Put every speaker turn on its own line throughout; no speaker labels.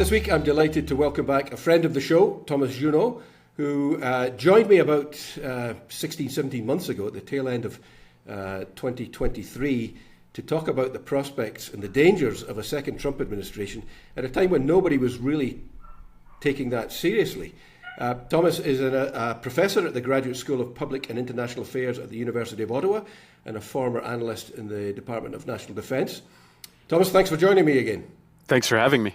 This week I'm delighted to welcome back a friend of the show, Thomas Junod, who joined me about 16, 17 months ago at the tail end of 2023 to talk about the prospects and the dangers of a second Trump administration at a time when nobody was really taking that seriously. Thomas is a professor at the Graduate School of Public and International Affairs at the University of Ottawa and a former analyst in the Department of National Defence. Thomas, thanks for joining me again.
Thanks for having me.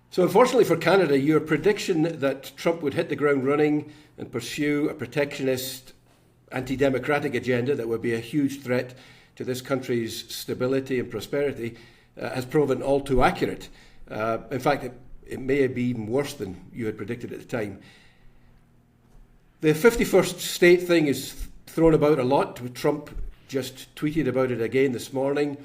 So unfortunately for Canada, your prediction that Trump would hit the ground running and pursue a protectionist, anti-democratic agenda that would be a huge threat to this country's stability and prosperity has proven all too accurate. In fact, it may be even worse than you had predicted at the time. The 51st state thing is thrown about a lot. Trump just tweeted about it again this morning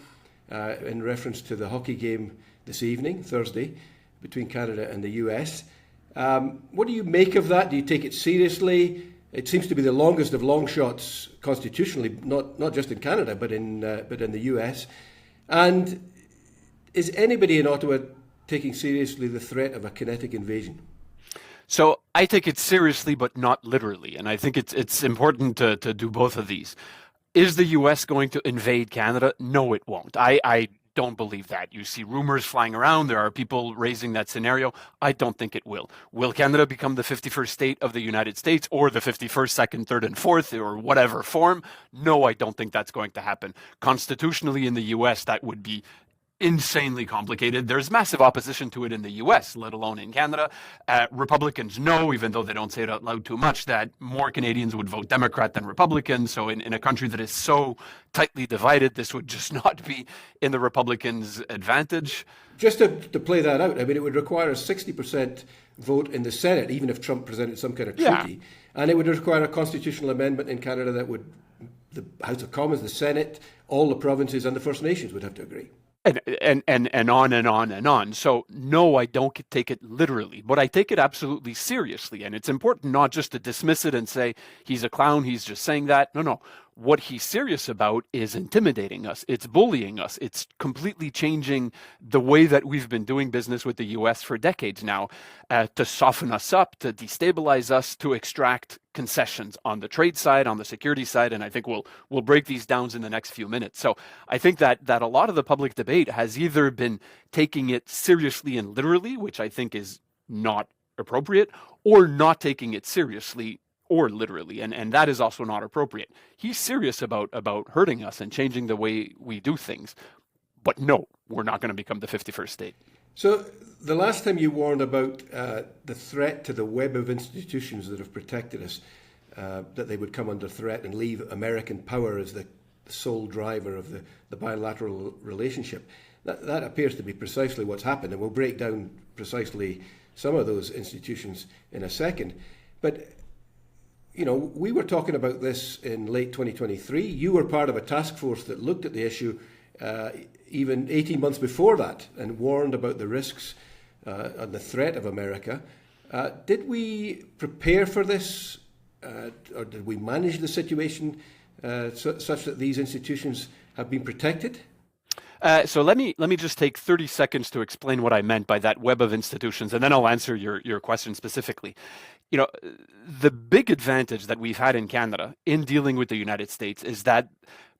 in reference to the hockey game this evening, Thursday, between Canada and the US. What do you make of that? Do you take it seriously? It seems to be the longest of long shots constitutionally, not just in Canada, but in the US. And is anybody in Ottawa taking seriously the threat of a kinetic invasion?
So I take it seriously, but not literally. And I think it's important to do both of these. Is the US going to invade Canada? No, it won't. I don't believe that. You see rumors flying around. There are people raising that scenario. I don't think it will. Will Canada become the 51st state of the United States or the 51st, 2nd, 3rd, and 4th or whatever form? No, I don't think that's going to happen. Constitutionally in the US, that would be insanely complicated. There's massive opposition to it in the US, let alone in Canada. Republicans know, even though they don't say it out loud too much, that more Canadians would vote Democrat than Republican. So in a country that is so tightly divided, this would just not be in the Republicans' advantage.
Just to play that out, I mean, it would require a 60% vote in the Senate, even if Trump presented some kind of treaty. Yeah. And it would require a constitutional amendment in Canada that would, the House of Commons, the Senate, all the provinces and the First Nations would have to agree.
And on and on and on. So no, I don't take it literally, but I take it absolutely seriously. And it's important not just to dismiss it and say, he's a clown, he's just saying that. No. What he's serious about is intimidating us. It's bullying us. It's completely changing the way that we've been doing business with the US for decades now, to soften us up, to destabilize us, to extract concessions on the trade side, on the security side. And I think we'll break these down in the next few minutes. So I think that a lot of the public debate has either been taking it seriously and literally, which I think is not appropriate, or not taking it seriously or literally, and that is also not appropriate. He's serious about hurting us and changing the way we do things. But no, we're not going to become the 51st state.
So the last time you warned about the threat to the web of institutions that have protected us, that they would come under threat and leave American power as the sole driver of the bilateral relationship. That appears to be precisely what's happened, and we'll break down precisely some of those institutions in a second. But you know, we were talking about this in late 2023. You were part of a task force that looked at the issue even 18 months before that and warned about the risks and the threat of America. Did we prepare for this, or did we manage the situation such that these institutions have been protected?
So let me just take 30 seconds to explain what I meant by that web of institutions, and then I'll answer your question specifically. You know, the big advantage that we've had in Canada in dealing with the United States is that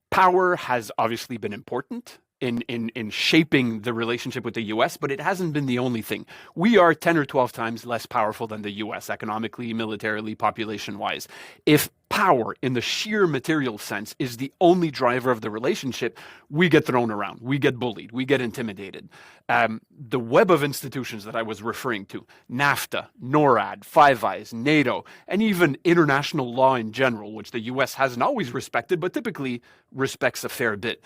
power has obviously been important in shaping the relationship with the US, but it hasn't been the only thing. We are 10 or 12 times less powerful than the US economically, militarily, population-wise. If power in the sheer material sense is the only driver of the relationship, we get thrown around, we get bullied, we get intimidated. The web of institutions that I was referring to, NAFTA, NORAD, Five Eyes, NATO, and even international law in general, which the US hasn't always respected, but typically respects a fair bit.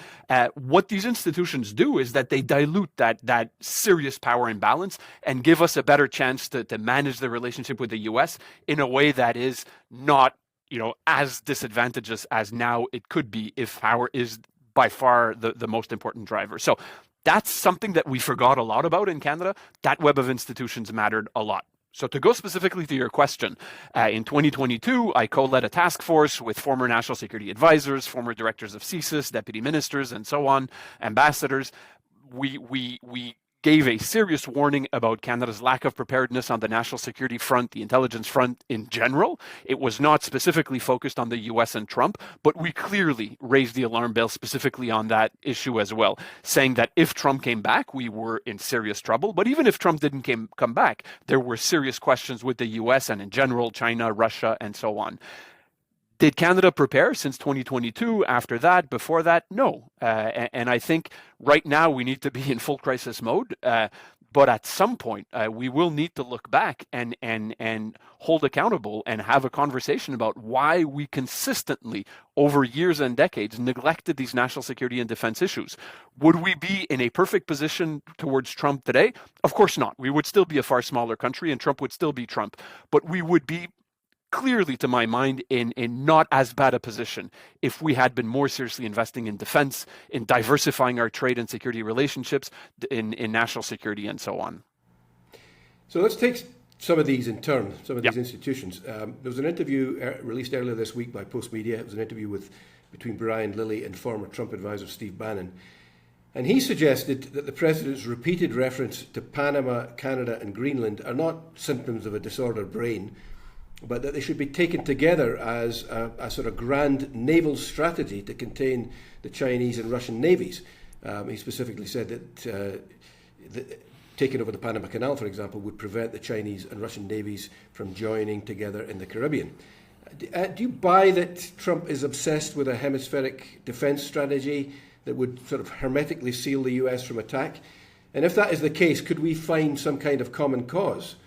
What these institutions do is that they dilute that serious power imbalance and give us a better chance to manage the relationship with the US in a way that is not as disadvantageous as now it could be if power is by far the most important driver. So that's something that we forgot a lot about in Canada. That web of institutions mattered a lot. So to go specifically to your question, in 2022, I co-led a task force with former national security advisors, former directors of CSIS, deputy ministers, and so on, ambassadors. We gave a serious warning about Canada's lack of preparedness on the national security front, the intelligence front in general. It was not specifically focused on the US and Trump, but we clearly raised the alarm bell specifically on that issue as well, saying that if Trump came back, we were in serious trouble. But even if Trump didn't come back, there were serious questions with the US and in general, China, Russia, and so on. Did Canada prepare since 2022? After that, before that, no. And I think right now we need to be in full crisis mode. But at some point, we will need to look back and hold accountable and have a conversation about why we consistently, over years and decades, neglected these national security and defense issues. Would we be in a perfect position towards Trump today? Of course not. We would still be a far smaller country and Trump would still be Trump. But we would be clearly, to my mind, in not as bad a position if we had been more seriously investing in defense, in diversifying our trade and security relationships, in national security, and so on.
So let's take some of these in turn, some of these institutions. There was an interview released earlier this week by Postmedia. It was an interview between Brian Lilley and former Trump advisor Steve Bannon. And he suggested that the president's repeated reference to Panama, Canada, and Greenland are not symptoms of a disordered brain, but that they should be taken together as a sort of grand naval strategy to contain the Chinese and Russian navies. He specifically said that taking over the Panama Canal, for example, would prevent the Chinese and Russian navies from joining together in the Caribbean. Do you buy that Trump is obsessed with a hemispheric defense strategy that would sort of hermetically seal the US from attack? And if that is the case, could we find some kind of common cause?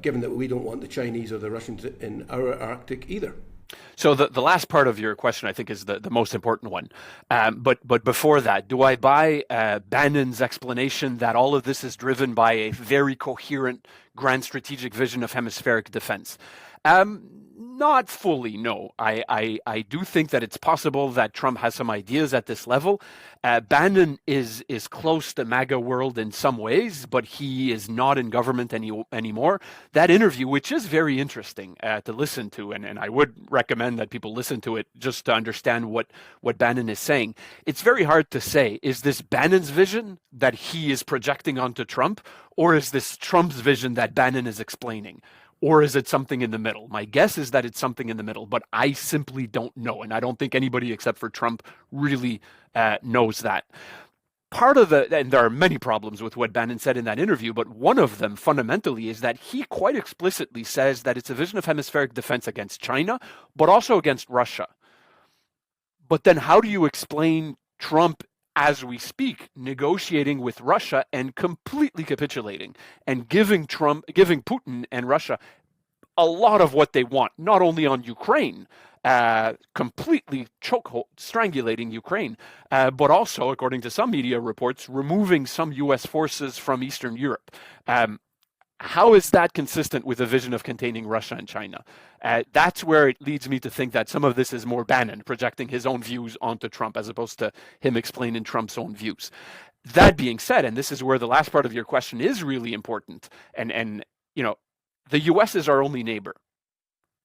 Given that we don't want the Chinese or the Russians in our Arctic either.
So the last part of your question, I think, is the most important one. But before that, do I buy Bannon's explanation that all of this is driven by a very coherent grand strategic vision of hemispheric defense? Not fully, no. I do think that it's possible that Trump has some ideas at this level. Bannon is close to MAGA world in some ways, but he is not in government anymore. That interview, which is very interesting to listen to, and I would recommend that people listen to it just to understand what Bannon is saying. It's very hard to say, is this Bannon's vision that he is projecting onto Trump, or is this Trump's vision that Bannon is explaining? Or is it something in the middle? My guess is that it's something in the middle, but I simply don't know. And I don't think anybody except for Trump really knows that. And there are many problems with what Bannon said in that interview, but one of them fundamentally is that he quite explicitly says that it's a vision of hemispheric defense against China, but also against Russia. But then how do you explain Trump, as we speak, negotiating with Russia and completely capitulating and giving Putin and Russia a lot of what they want, not only on Ukraine, completely strangulating Ukraine, but also, according to some media reports, removing some U.S. forces from Eastern Europe. How is that consistent with a vision of containing Russia and China? That's where it leads me to think that some of this is more Bannon projecting his own views onto Trump as opposed to him explaining Trump's own views. That being said, and this is where the last part of your question is really important, and the U.S. is our only neighbor,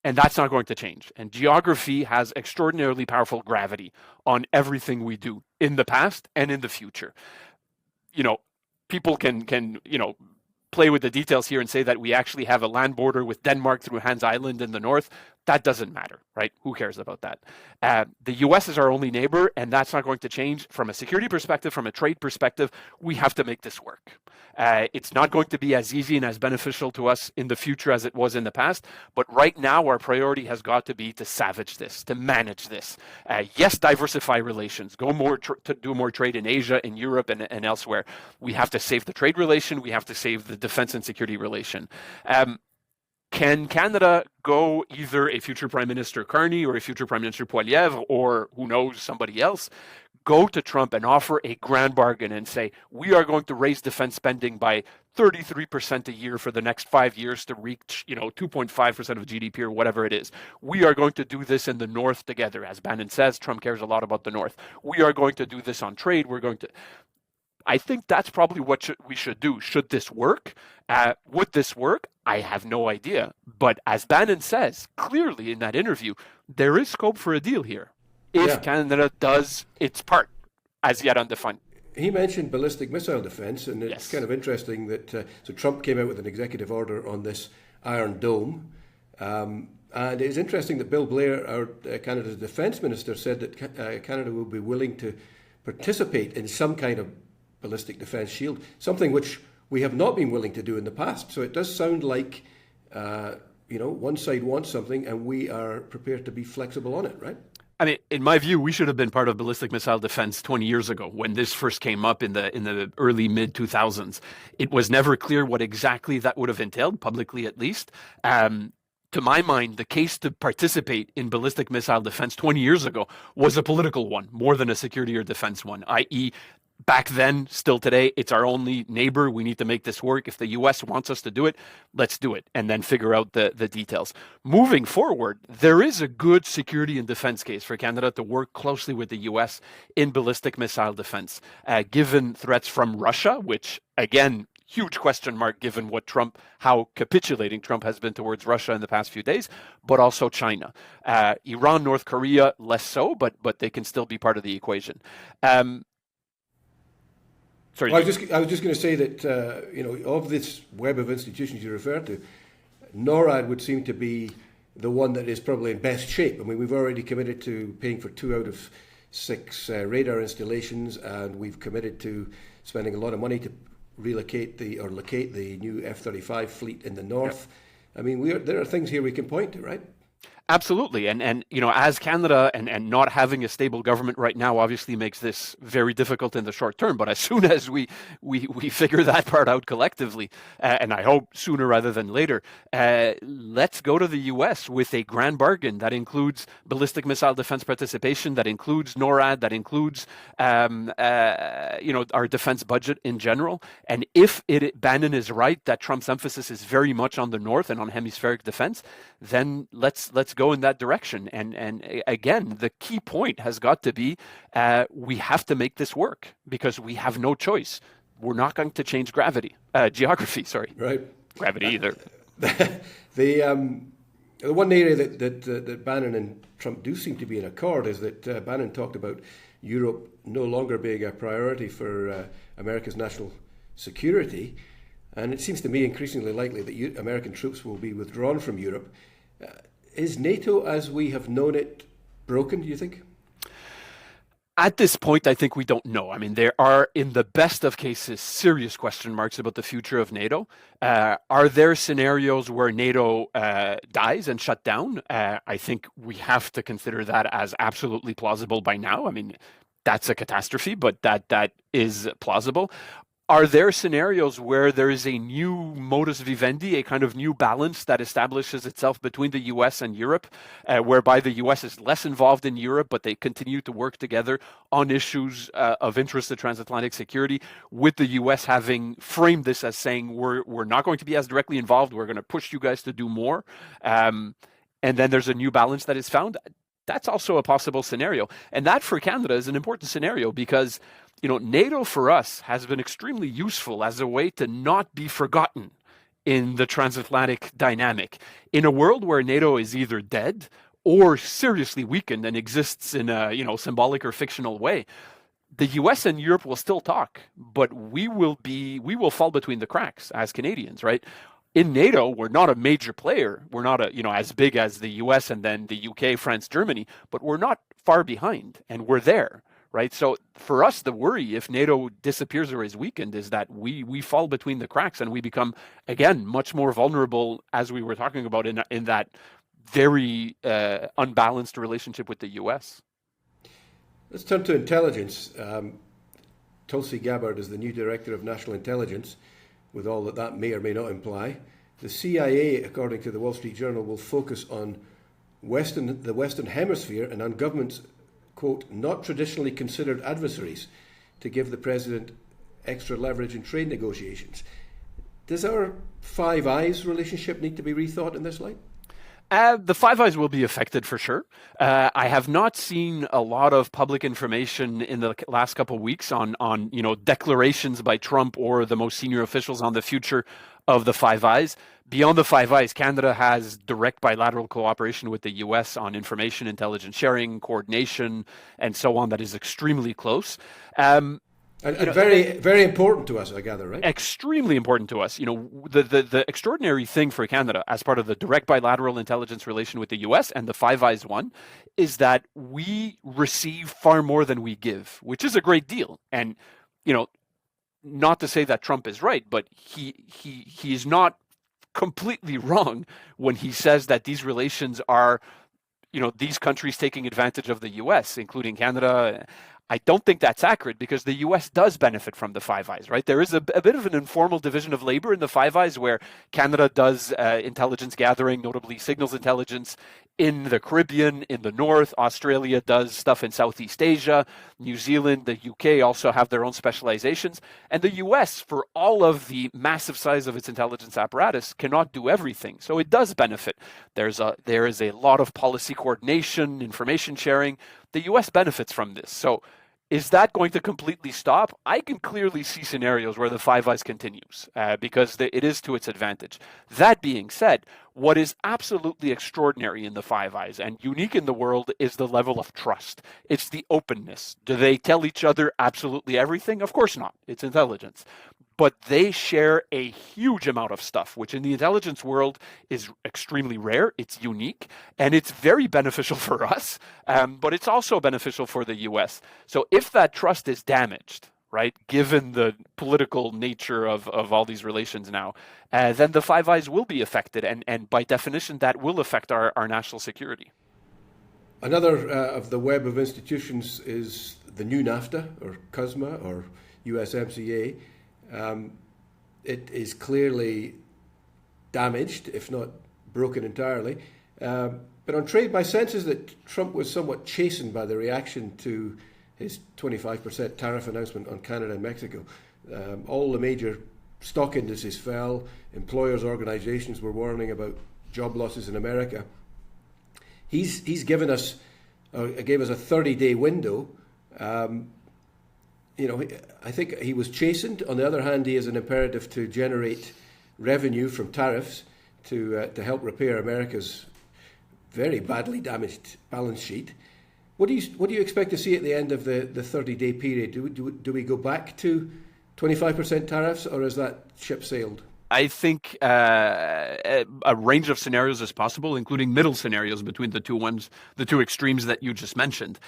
and that's not going to change. And geography has extraordinarily powerful gravity on everything we do in the past and in the future. People can play with the details here and say that we actually have a land border with Denmark through Hans Island in the north. That doesn't matter, right? Who cares about that? The U.S. is our only neighbor, and that's not going to change. From a security perspective, from a trade perspective, we have to make this work. It's not going to be as easy and as beneficial to us in the future as it was in the past, but right now our priority has got to be to savage this, to manage this. Yes, diversify relations, go more to do more trade in Asia, in Europe, and elsewhere. We have to save the trade relation. We have to save the defense and security relation. Can Canada go either a future Prime Minister Carney or a future Prime Minister Poilievre, or who knows, somebody else, go to Trump and offer a grand bargain and say, we are going to raise defense spending by 33% a year for the next 5 years to reach, 2.5% of GDP or whatever it is. We are going to do this in the North together. As Bannon says, Trump cares a lot about the North. We are going to do this on trade. I think that's probably what we should do. Should this work? Would this work? I have no idea. But as Bannon says clearly in that interview, there is scope for a deal here if Canada does its part, as yet undefined.
he mentioned ballistic missile defense, and it's
Yes.
kind of interesting that so Trump came out with an executive order on this Iron Dome. And it's interesting that Bill Blair, our Canada's defence minister, said that Canada will be willing to participate in some kind of ballistic defence shield, something which we have not been willing to do in the past. So it does sound like, one side wants something and we are prepared to be flexible on it, right?
I mean, in my view, we should have been part of ballistic missile defense 20 years ago when this first came up in the early mid 2000s. It was never clear what exactly that would have entailed, publicly at least. To my mind, the case to participate in ballistic missile defense 20 years ago was a political one, more than a security or defense one, i.e., back then, still today, it's our only neighbor. We need to make this work. If the U.S. wants us to do it, let's do it, and then figure out the details. Moving forward, there is a good security and defense case for Canada to work closely with the U.S. in ballistic missile defense, given threats from Russia, which, again, huge question mark given how capitulating Trump has been towards Russia in the past few days, but also China. Iran, North Korea, less so, but they can still be part of the equation. Sorry.
Well, I was just going to say that, of this web of institutions you referred to, NORAD would seem to be the one that is probably in best shape. I mean, we've already committed to paying for 2 out of 6 radar installations, and we've committed to spending a lot of money to locate the new F-35 fleet in the north. Yep. I mean, there are things here we can point to, right?
Absolutely. And as Canada and not having a stable government right now obviously makes this very difficult in the short term. But as soon as we figure that part out collectively, and I hope sooner rather than later, let's go to the U.S. with a grand bargain that includes ballistic missile defense participation, that includes NORAD, that includes our defense budget in general. And if Bannon is right that Trump's emphasis is very much on the north and on hemispheric defense, then let's go in that direction. And again, the key point has got to be we have to make this work because we have no choice. We're not going to change geography, sorry.
Right.
Gravity either.
The one area that Bannon and Trump do seem to be in accord is that Bannon talked about Europe no longer being a priority for America's national security. And it seems to me increasingly likely that American troops will be withdrawn from Europe. Is NATO, as we have known it, broken, do you think?
At this point, I think we don't know. I mean, there are, in the best of cases, serious question marks about the future of NATO. Are there scenarios where NATO dies and shut down? I think we have to consider that as absolutely plausible by now. I mean, that's a catastrophe, but that is plausible. Are there scenarios where there is a new modus vivendi, a kind of new balance that establishes itself between the U.S. and Europe, whereby the U.S. is less involved in Europe, but they continue to work together on issues of interest to transatlantic security, with the U.S. having framed this as saying, we're not going to be as directly involved, we're going to push you guys to do more, and then there's a new balance that is found? That's also a possible scenario. And that for Canada is an important scenario because NATO for us has been extremely useful as a way to not be forgotten in the transatlantic dynamic. In a world where NATO is either dead or seriously weakened and exists in a symbolic or fictional way, the US and Europe will still talk, but we will fall between the cracks as Canadians, right? In NATO, we're not a major player. We're not as big as the US and then the UK, France, Germany, but we're not far behind, and we're there, right? So for us, the worry if NATO disappears or is weakened is that we fall between the cracks and we become, again, much more vulnerable, as we were talking about in that very unbalanced relationship with the US.
Let's turn to intelligence. Tulsi Gabbard is the new Director of National Intelligence, with all that may or may not imply. The CIA, according to the Wall Street Journal, will focus on the Western Hemisphere and on governments, quote, not traditionally considered adversaries, to give the president extra leverage in trade negotiations. Does our Five Eyes relationship need to be rethought in this light?
The Five Eyes will be affected for sure. I have not seen a lot of public information in the last couple of weeks on declarations by Trump or the most senior officials on the future of the Five Eyes. Beyond the Five Eyes, Canada has direct bilateral cooperation with the U.S. on information, intelligence sharing, coordination, and so on that is extremely close.
And very, very important to us, I gather, right?
Extremely important to us. The extraordinary thing for Canada as part of the direct bilateral intelligence relation with the US and the Five Eyes one is that we receive far more than we give, which is a great deal. And, not to say that Trump is right, but he is not completely wrong when he says that these relations are, these countries taking advantage of the US, including Canada. I don't think that's accurate because the U.S. does benefit from the Five Eyes, right? There is a bit of an informal division of labor in the Five Eyes where Canada does intelligence gathering, notably signals intelligence in the Caribbean, in the North. Australia does stuff in Southeast Asia. New Zealand, the UK also have their own specializations. And the U.S., for all of the massive size of its intelligence apparatus, cannot do everything. So it does benefit. There is a lot of policy coordination, information sharing. The U.S. benefits from this. So is that going to completely stop? I can clearly see scenarios where the Five Eyes continues because it is to its advantage. That being said, what is absolutely extraordinary in the Five Eyes and unique in the world is the level of trust. It's the openness. Do they tell each other absolutely everything? Of course not. It's intelligence. But they share a huge amount of stuff, which in the intelligence world is extremely rare. It's unique, and it's very beneficial for us, but it's also beneficial for the U.S. So if that trust is damaged, right, given the political nature of all these relations now, then the Five Eyes will be affected, and by definition, that will affect our national security.
Another of the web of institutions is the new NAFTA, or CUSMA, or USMCA. It is clearly damaged, if not broken entirely. But on trade, my sense is that Trump was somewhat chastened by the reaction to his 25% tariff announcement on Canada and Mexico. All the major stock indices fell. Employers' organizations were warning about job losses in America. He's given us, gave us a 30-day window. I think he was chastened. On the other hand, he has an imperative to generate revenue from tariffs to help repair America's very badly damaged balance sheet. What do you expect to see at the end of the 30-day period? Do we go back to 25% tariffs, or has that ship sailed?
I think a range of scenarios is possible, including middle scenarios between the two extremes that you just mentioned.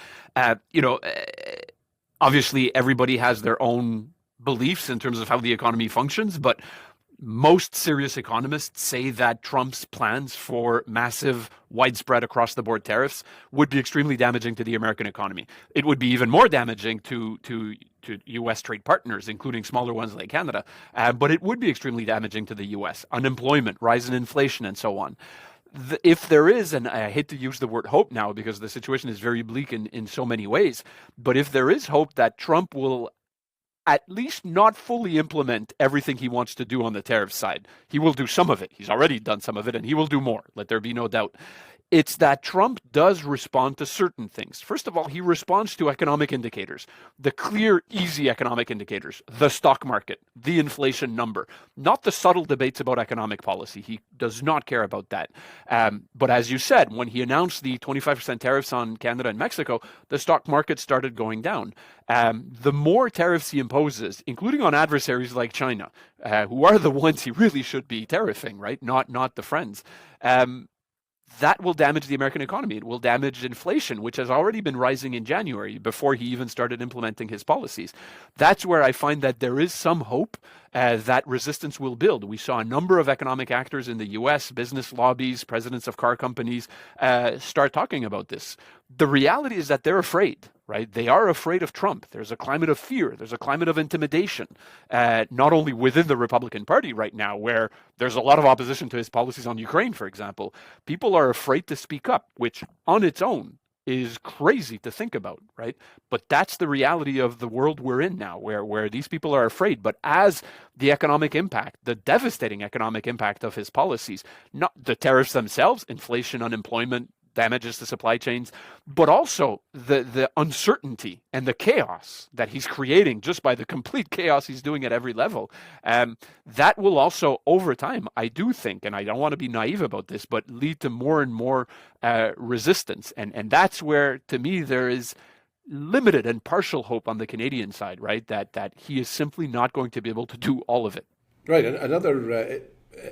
Obviously, everybody has their own beliefs in terms of how the economy functions, but most serious economists say that Trump's plans for massive, widespread across-the-board tariffs would be extremely damaging to the American economy. It would be even more damaging to U.S. trade partners, including smaller ones like Canada, but it would be extremely damaging to the U.S. Unemployment, rise in inflation, and so on. If there is, and I hate to use the word hope now because the situation is very bleak in so many ways, but if there is hope that Trump will at least not fully implement everything he wants to do on the tariff side, he will do some of it. He's already done some of it, and he will do more. Let there be no doubt. It's that Trump does respond to certain things. First of all, he responds to economic indicators, the clear, easy economic indicators, the stock market, the inflation number, not the subtle debates about economic policy. He does not care about that. But as you said, when he announced the 25% tariffs on Canada and Mexico, the stock market started going down. The more tariffs he imposes, including on adversaries like China, who are the ones he really should be tariffing, right? Not the friends. That will damage the American economy. It will damage inflation, which has already been rising in January before he even started implementing his policies. That's where I find that there is some hope that resistance will build. We saw a number of economic actors in the U.S., business lobbies, presidents of car companies, start talking about this. The reality is that they're afraid, right? They are afraid of Trump. There's a climate of fear. There's a climate of intimidation, not only within the Republican Party right now, where there's a lot of opposition to his policies on Ukraine, for example. People are afraid to speak up, which on its own is crazy to think about, right? But that's the reality of the world we're in now, where these people are afraid. But as the economic impact, the devastating economic impact of his policies, not the tariffs themselves, inflation, unemployment, damages to supply chains, but also the uncertainty and the chaos that he's creating just by the complete chaos he's doing at every level. That will also, over time, I do think, and I don't want to be naive about this, but lead to more and more resistance. And that's where, to me, there is limited and partial hope on the Canadian side, right? That he is simply not going to be able to do all of it.
Right. Another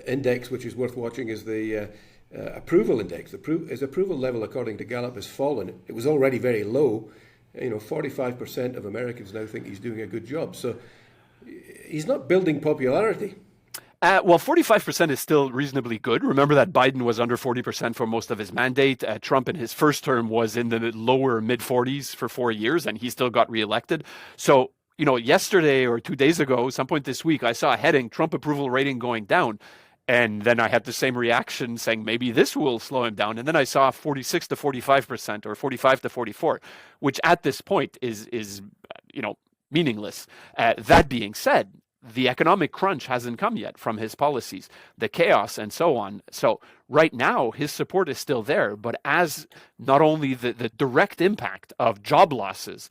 index which is worth watching is the approval index. His approval level, according to Gallup, has fallen. It was already very low. 45% of Americans now think he's doing a good job. So he's not building popularity.
Well, 45% is still reasonably good. Remember that Biden was under 40% for most of his mandate. Trump in his first term was in the lower mid-40s for 4 years, and he still got reelected. So, yesterday or 2 days ago, some point this week, I saw a heading, Trump approval rating going down. And then I had the same reaction saying maybe this will slow him down. And then I saw 46 to 45% or 45 to 44, which at this point is meaningless. That being said, the economic crunch hasn't come yet from his policies, the chaos and so on. So right now, his support is still there. But as not only the direct impact of job losses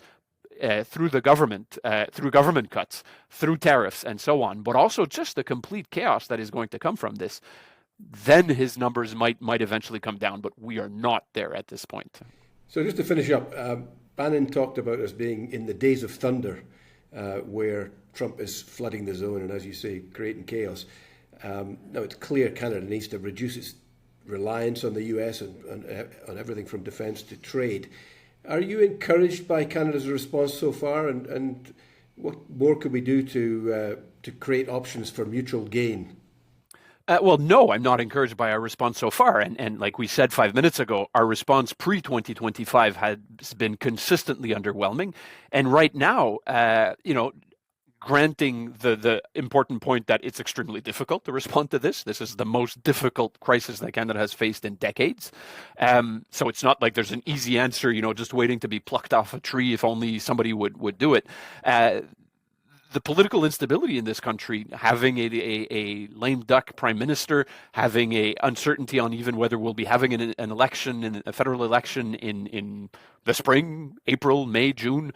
through the government, through government cuts, through tariffs and so on, but also just the complete chaos that is going to come from this, then his numbers might eventually come down. But we are not there at this point. So
just to finish up, Bannon talked about us being in the days of thunder, where Trump is flooding the zone and, as you say, creating chaos. Now, it's clear Canada needs to reduce its reliance on the US and on everything from defence to trade. Are you encouraged by Canada's response so far, and what more could we do to create options for mutual gain?
Well, no, I'm not encouraged by our response so far. And like we said 5 minutes ago, our response pre-2025 has been consistently underwhelming. And right now, granting the important point that it's extremely difficult to respond to this. This is the most difficult crisis that Canada has faced in decades. So it's not like there's an easy answer, just waiting to be plucked off a tree if only somebody would do it. The political instability in this country, having a lame duck prime minister, having a uncertainty on even whether we'll be having an election, a federal election in the spring, April, May, June,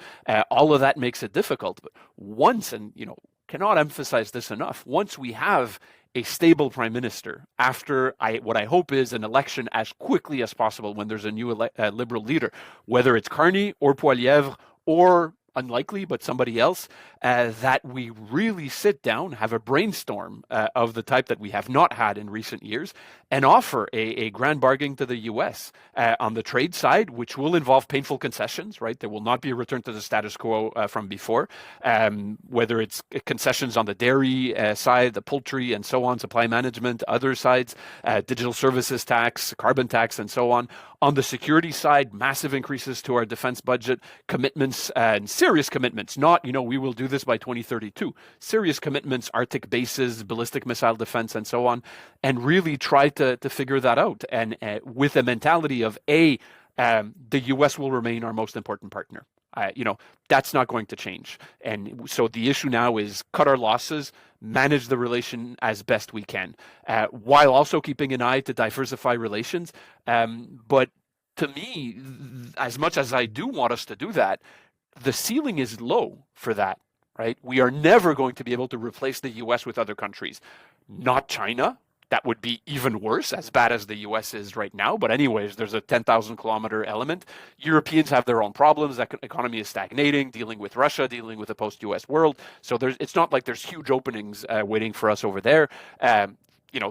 all of that makes it difficult. But once, and cannot emphasize this enough, once we have a stable prime minister after what I hope is an election as quickly as possible when there's a new Liberal leader, whether it's Carney or Poilievre or unlikely, but somebody else, that we really sit down, have a brainstorm of the type that we have not had in recent years, and offer a grand bargain to the U.S. On the trade side, which will involve painful concessions, right? There will not be a return to the status quo from before, whether it's concessions on the dairy side, the poultry and so on, supply management, other sides, digital services tax, carbon tax, and so on. On the security side, massive increases to our defense budget, commitments and serious commitments, not, we will do this by 2032. Serious commitments, Arctic bases, ballistic missile defense, and so on, and really try to figure that out. And with a mentality of, the U.S. will remain our most important partner. That's not going to change. And so the issue now is cut our losses, manage the relation as best we can, while also keeping an eye to diversify relations. But to me, as much as I do want us to do that, the ceiling is low for that, right? We are never going to be able to replace the U.S. with other countries, not China. That would be even worse, as bad as the U.S. is right now. But anyways, there's a 10,000-kilometer element. Europeans have their own problems. The economy is stagnating, dealing with Russia, dealing with a post-U.S. world. So it's not like there's huge openings waiting for us over there.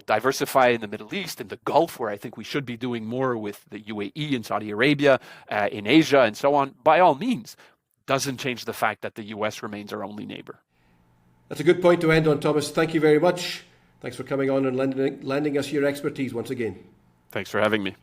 Diversify in the Middle East, in the Gulf, where I think we should be doing more with the UAE and Saudi Arabia, in Asia and so on, by all means, doesn't change the fact that the U.S. remains our only neighbor.
That's a good point to end on, Thomas. Thank you very much. Thanks for coming on and lending us your expertise once again.
Thanks for having me.